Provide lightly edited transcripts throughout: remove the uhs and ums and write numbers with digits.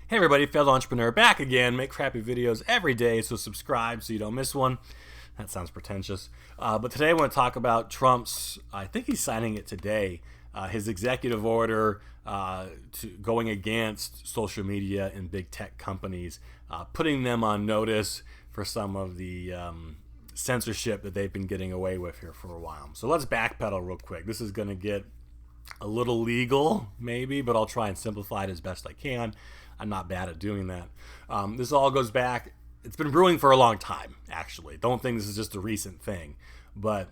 Hey everybody, failed entrepreneur back again. Make crappy videos every day, so subscribe so you don't miss one. That sounds pretentious. But today I want to talk about Trump's, I think he's signing it today, his executive order to going against social media and big tech companies, putting them on notice for some of the censorship that they've been getting away with here for a while. So let's backpedal real quick. This is going to get a little legal, maybe, but I'll try and simplify it as best I can. I'm not bad at doing that. This all goes back. It's been brewing for a long time, actually. Don't think this is just a recent thing. But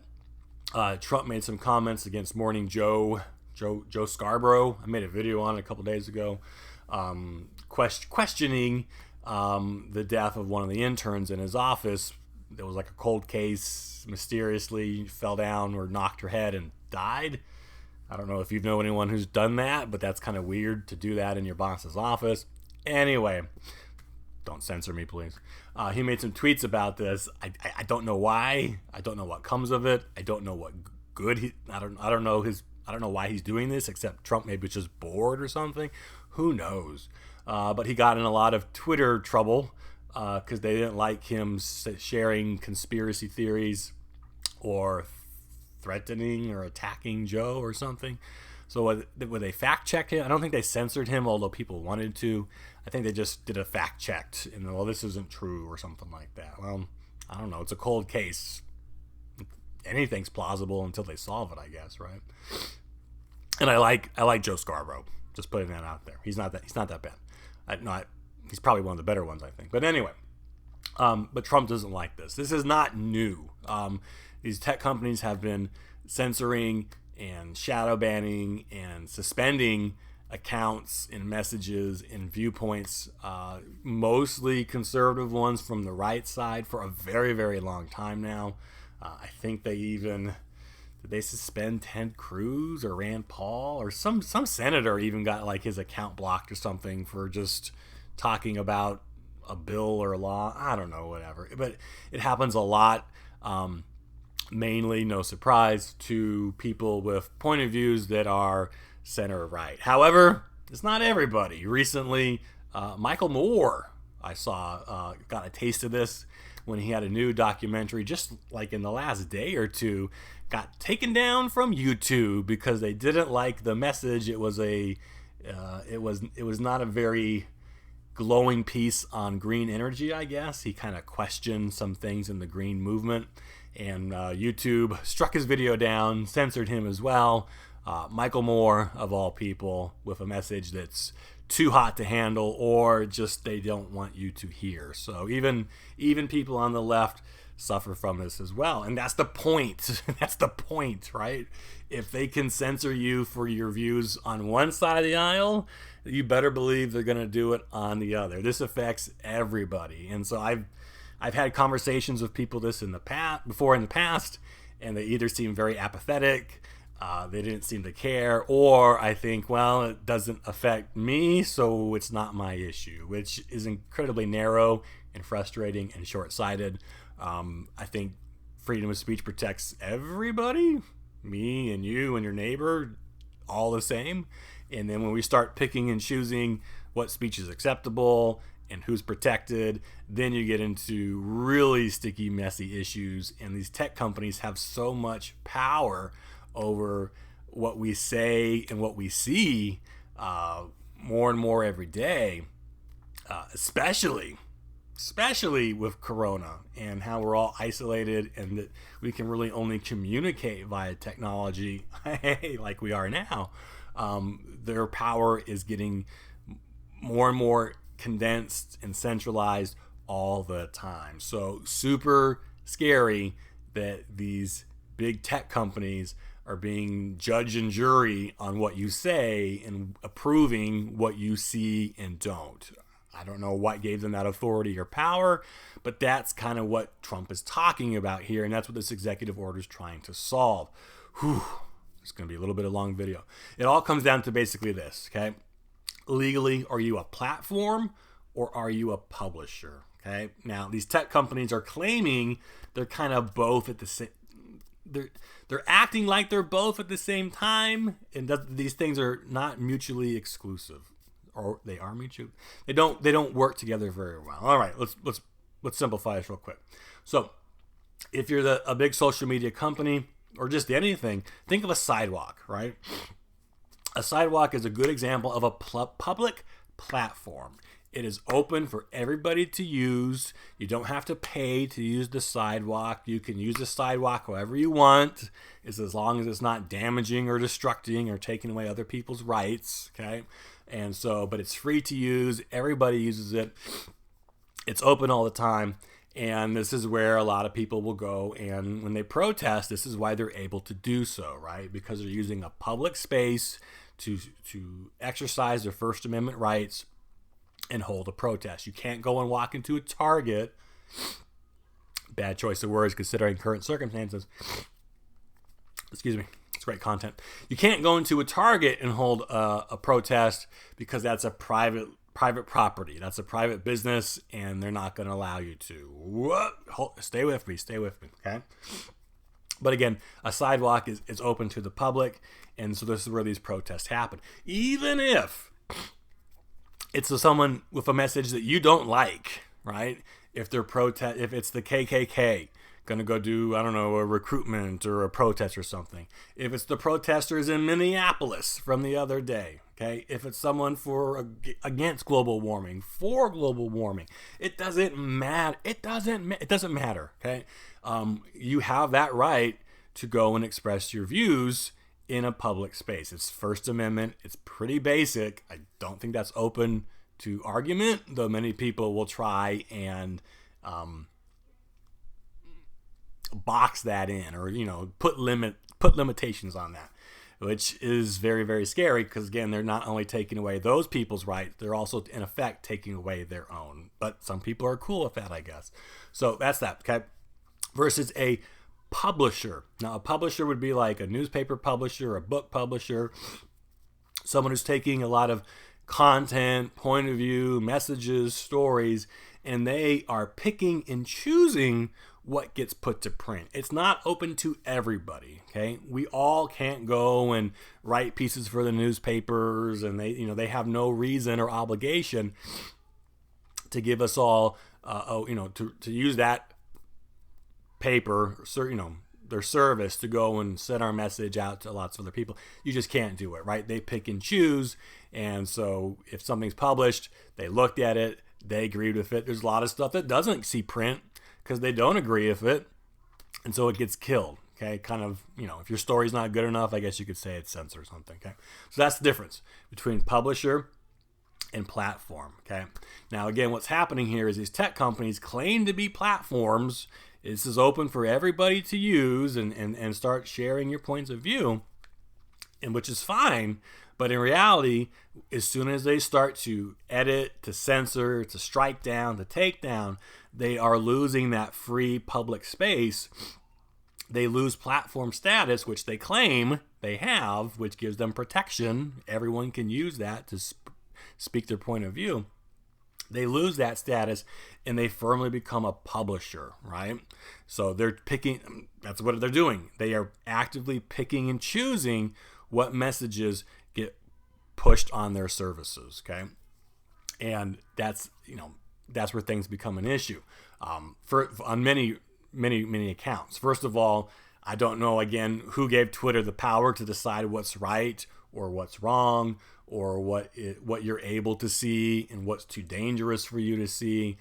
Trump made some comments against Morning Joe Scarborough. I made a video on it a couple days ago, questioning the death of one of the interns in his office. There was like a cold case, mysteriously fell down or knocked her head and died. I don't know if you know anyone who's done that, but that's kind of weird to do that in your boss's office. Anyway, don't censor me, please. He made some tweets about this. I don't know why. I don't know what comes of it. I don't know what good I don't know why he's doing this, except Trump maybe was just bored or something. Who knows? But he got in a lot of Twitter trouble because they didn't like him sharing conspiracy theories or threatening or attacking Joe or something. So would they fact check him? I don't think they censored him, although people wanted to. I think they just did a fact check and, well, this isn't true or something like that. Well, I don't know. It's a cold case. Anything's plausible until they solve it, I guess, right? And I like Joe Scarborough. Just putting that out there. He's not that bad. He's probably one of the better ones, I think. But anyway, but Trump doesn't like this. This is not new. These tech companies have been censoring and shadow banning and suspending accounts and messages and viewpoints, mostly conservative ones from the right side, for a very, very long time now. I think did they suspend Ted Cruz or Rand Paul or some senator even got like his account blocked or something for just talking about a bill or a law. I don't know, whatever. But it happens a lot. Mainly, no surprise, to people with point of views that are center right. However, it's not everybody. Recently, Michael Moore, I saw, got a taste of this when he had a new documentary, just like in the last day or two, got taken down from YouTube because they didn't like the message. It was not a very glowing piece on green energy, I guess. He kind of questioned some things in the green movement. And YouTube struck his video down, censored him as well. Michael Moore, of all people, with a message that's too hot to handle or just they don't want you to hear. So even people on the left suffer from this as well. And that's the point. That's the point, right? If they can censor you for your views on one side of the aisle, you better believe they're going to do it on the other. This affects everybody. And so I've had conversations with people in the past, and they either seem very apathetic, they didn't seem to care, or I think, well, it doesn't affect me, so it's not my issue, which is incredibly narrow and frustrating and short-sighted. I think freedom of speech protects everybody, me and you and your neighbor, all the same. And then when we start picking and choosing what speech is acceptable and who's protected, then you get into really sticky, messy issues. And these tech companies have so much power over what we say and what we see more and more every day, especially with Corona and how we're all isolated and that we can really only communicate via technology like we are now. Their power is getting more and more condensed and centralized all the time. So super scary that these big tech companies are being judge and jury on what you say and approving what you see and don't. I don't know what gave them that authority or power, but that's kind of what Trump is talking about here, and that's what this executive order is trying to solve. It's going to be a little bit of a long video. It all comes down to basically this, okay? Legally, are you a platform or are you a publisher? Okay. Now, these tech companies are claiming they're kind of both at the same. They're acting like they're both at the same time, and these things are not mutually exclusive. or they are mutual. They don't work together very well. All right, let's simplify this real quick. So, if you're a big social media company or just anything, think of a sidewalk, right? A sidewalk is a good example of a public platform. It is open for everybody to use. You don't have to pay to use the sidewalk. You can use the sidewalk however you want, as long as it's not damaging or destructing or taking away other people's rights, okay? And so, but it's free to use. Everybody uses it. It's open all the time. And this is where a lot of people will go, and when they protest, this is why they're able to do so, right? Because they're using a public space to exercise their First Amendment rights and hold a protest. You can't go and walk into a Target. Bad choice of words considering current circumstances. Excuse me. It's great content. You can't go into a Target and hold a protest because that's a private property. That's a private business, and they're not going to allow you to. What? Stay with me, okay? But again, a sidewalk is open to the public, and so this is where these protests happen. Even if it's someone with a message that you don't like, right? If it's the KKK going to go do, I don't know, a recruitment or a protest or something. If it's the protesters in Minneapolis from the other day, okay? If it's someone against global warming, for global warming, it doesn't matter. It doesn't matter, okay? You have that right to go and express your views in a public space. It's First Amendment. It's pretty basic. I don't think that's open to argument, though many people will try and box that in, or put limitations on that, which is very, very scary, because again, they're not only taking away those people's rights, they're also in effect taking away their own. But some people are cool with that, I guess. So that's that, okay? Versus a publisher. Now, a publisher would be like a newspaper publisher, a book publisher, someone who's taking a lot of content, point of view, messages, stories, and they are picking and choosing what gets put to print. It's not open to everybody, okay? We all can't go and write pieces for the newspapers, and they have no reason or obligation to give us all, to use that paper, their service to go and send our message out to lots of other people. You just can't do it, right? They pick and choose, and so if something's published, they looked at it, they agreed with it. There's a lot of stuff that doesn't see print because they don't agree with it, and so it gets killed, okay? Kind of, if your story's not good enough, I guess you could say it's censored or something, okay? So that's the difference between publisher and platform, okay? Now, again, what's happening here is these tech companies claim to be platforms. This is open for everybody to use and start sharing your points of view, and which is fine. But in reality, as soon as they start to edit, to censor, to strike down, to take down, they are losing that free public space. They lose platform status, which they claim they have, which gives them protection. Everyone can use that to speak their point of view. They lose that status, and they firmly become a publisher, right? So they're picking, that's what they're doing. They are actively picking and choosing what messages get pushed on their services, okay? And that's where things become an issue on many accounts. First of all, I don't know, again, who gave Twitter the power to decide what's right or what's wrong, or what you're able to see and what's too dangerous for you to see,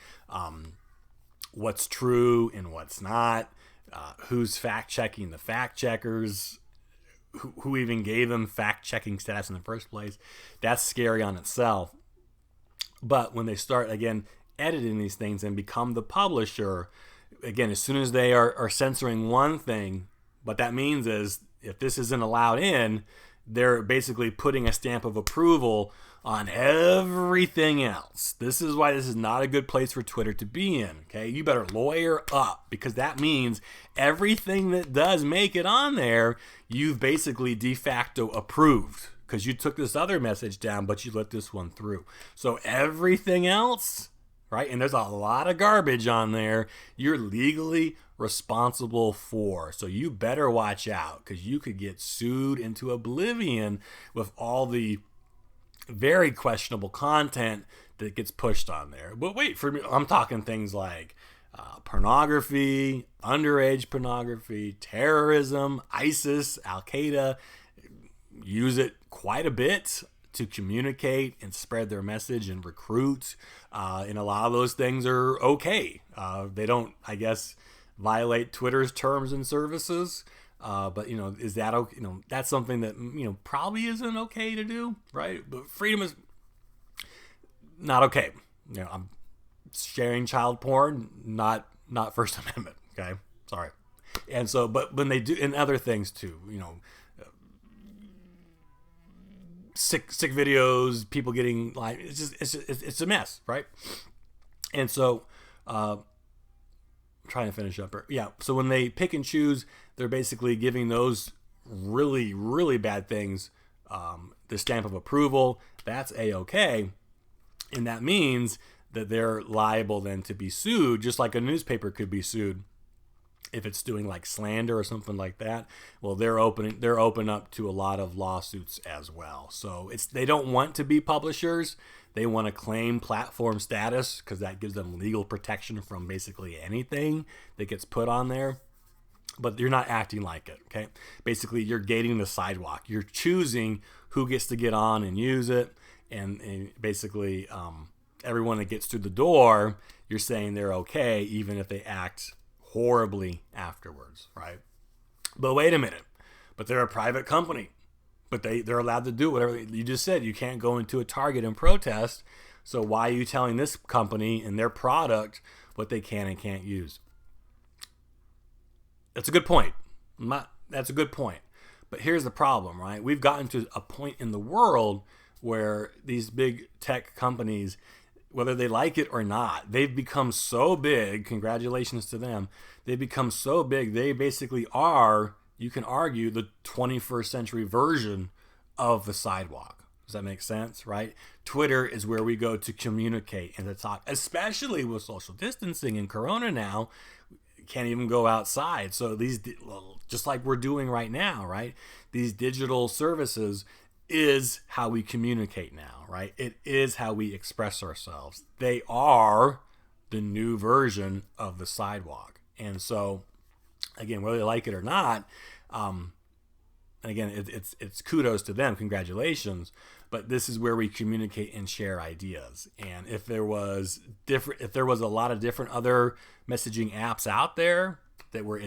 what's true and what's not, who's fact-checking the fact-checkers, who even gave them fact-checking status in the first place. That's scary on itself. But when they start, again, editing these things and become the publisher, again, as soon as they are censoring one thing, what that means is if this isn't allowed in, they're basically putting a stamp of approval on everything else. This is why this is not a good place for Twitter to be in, okay? You better lawyer up, because that means everything that does make it on there, you've basically de facto approved, because you took this other message down, but you let this one through. So everything else, right? And there's a lot of garbage on there, you're legally responsible for. So you better watch out, because you could get sued into oblivion with all the very questionable content that gets pushed on there. But wait, for me, I'm talking things like pornography, underage pornography, terrorism, ISIS, Al Qaeda use it quite a bit to communicate and spread their message and recruit. And a lot of those things are okay. They don't, I guess, violate Twitter's terms and services. But is that okay? That's something that probably isn't okay to do, right? But freedom is not okay. I'm sharing child porn, not First Amendment. Okay, sorry. And so, but when they do, and other things too, sick videos, people getting like, it's a mess, right? And so, I'm trying to finish up. Yeah. So when they pick and choose, they're basically giving those really, really bad things the stamp of approval. That's A-okay. And that means that they're liable then to be sued, just like a newspaper could be sued if it's doing like slander or something like that. Well, they're open up to a lot of lawsuits as well. So they don't want to be publishers. They want to claim platform status because that gives them legal protection from basically anything that gets put on there. But you're not acting like it, okay? Basically, you're gating the sidewalk. You're choosing who gets to get on and use it. And basically, everyone that gets through the door, you're saying they're okay, even if they act horribly afterwards, right? But wait a minute. But they're a private company. But they're allowed to do whatever. You just said you can't go into a Target and protest. So why are you telling this company and their product what they can and can't use? That's a good point. That's a good point. But here's the problem, right? We've gotten to a point in the world where these big tech companies, whether they like it or not, they've become so big. Congratulations to them. They've become so big. They basically are, you can argue, the 21st century version of the sidewalk. Does that make sense, right? Twitter is where we go to communicate and to talk, especially with social distancing and Corona now. Can't even go outside. So these, just like we're doing right now, right? These digital services is how we communicate now, right? It is how we express ourselves. They are the new version of the sidewalk. And so, again, whether they like it or not, and again, it's kudos to them, congratulations. But this is where we communicate and share ideas. And if there was a lot of different other messaging apps out there that were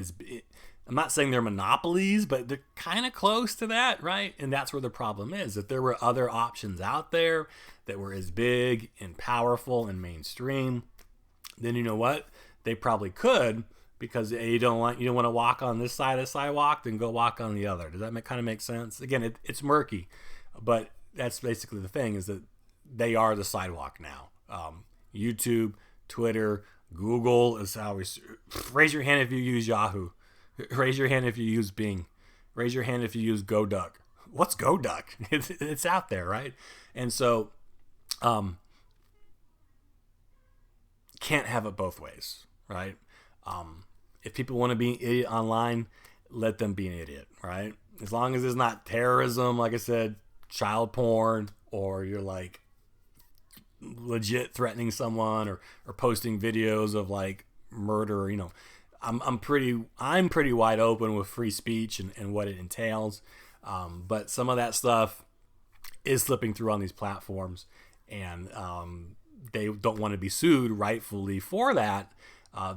I'm not saying they're monopolies, but they're kind of close to that, right? And that's where the problem is. If there were other options out there that were as big and powerful and mainstream, then you know what? They probably could, because you don't want to walk on this side of the sidewalk, then go walk on the other. Does that kind of make sense? Again, it's murky, but that's basically the thing, is that they are the sidewalk now. YouTube, Twitter, Google is how we... Raise your hand if you use Yahoo. Raise your hand if you use Bing. Raise your hand if you use GoDuck. What's GoDuck? It's out there, right? And so, can't have it both ways, right? If people want to be an idiot online, let them be an idiot, right? As long as it's not terrorism, like I said, child porn, or you're like legit threatening someone or posting videos of like murder, I'm pretty wide open with free speech and what it entails. But some of that stuff is slipping through on these platforms, and they don't want to be sued rightfully for that.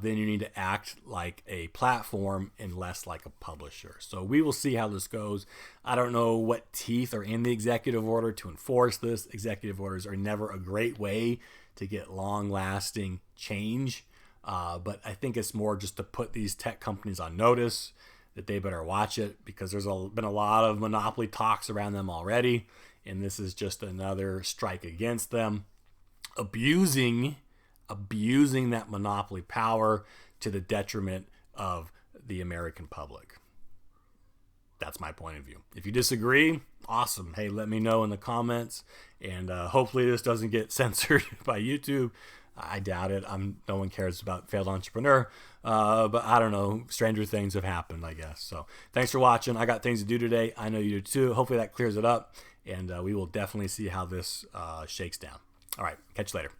Then you need to act like a platform and less like a publisher. So we will see how this goes. I don't know what teeth are in the executive order to enforce this. Executive orders are never a great way to get long-lasting change. But I think it's more just to put these tech companies on notice that they better watch it, because there's been a lot of monopoly talks around them already. And this is just another strike against them, abusing that monopoly power to the detriment of the American public. That's my point of view. If you disagree, awesome. Hey, let me know in the comments. And hopefully this doesn't get censored by YouTube. I doubt it. No one cares about failed entrepreneur. But I don't know. Stranger things have happened, I guess. So thanks for watching. I got things to do today. I know you do too. Hopefully that clears it up. And we will definitely see how this shakes down. All right. Catch you later.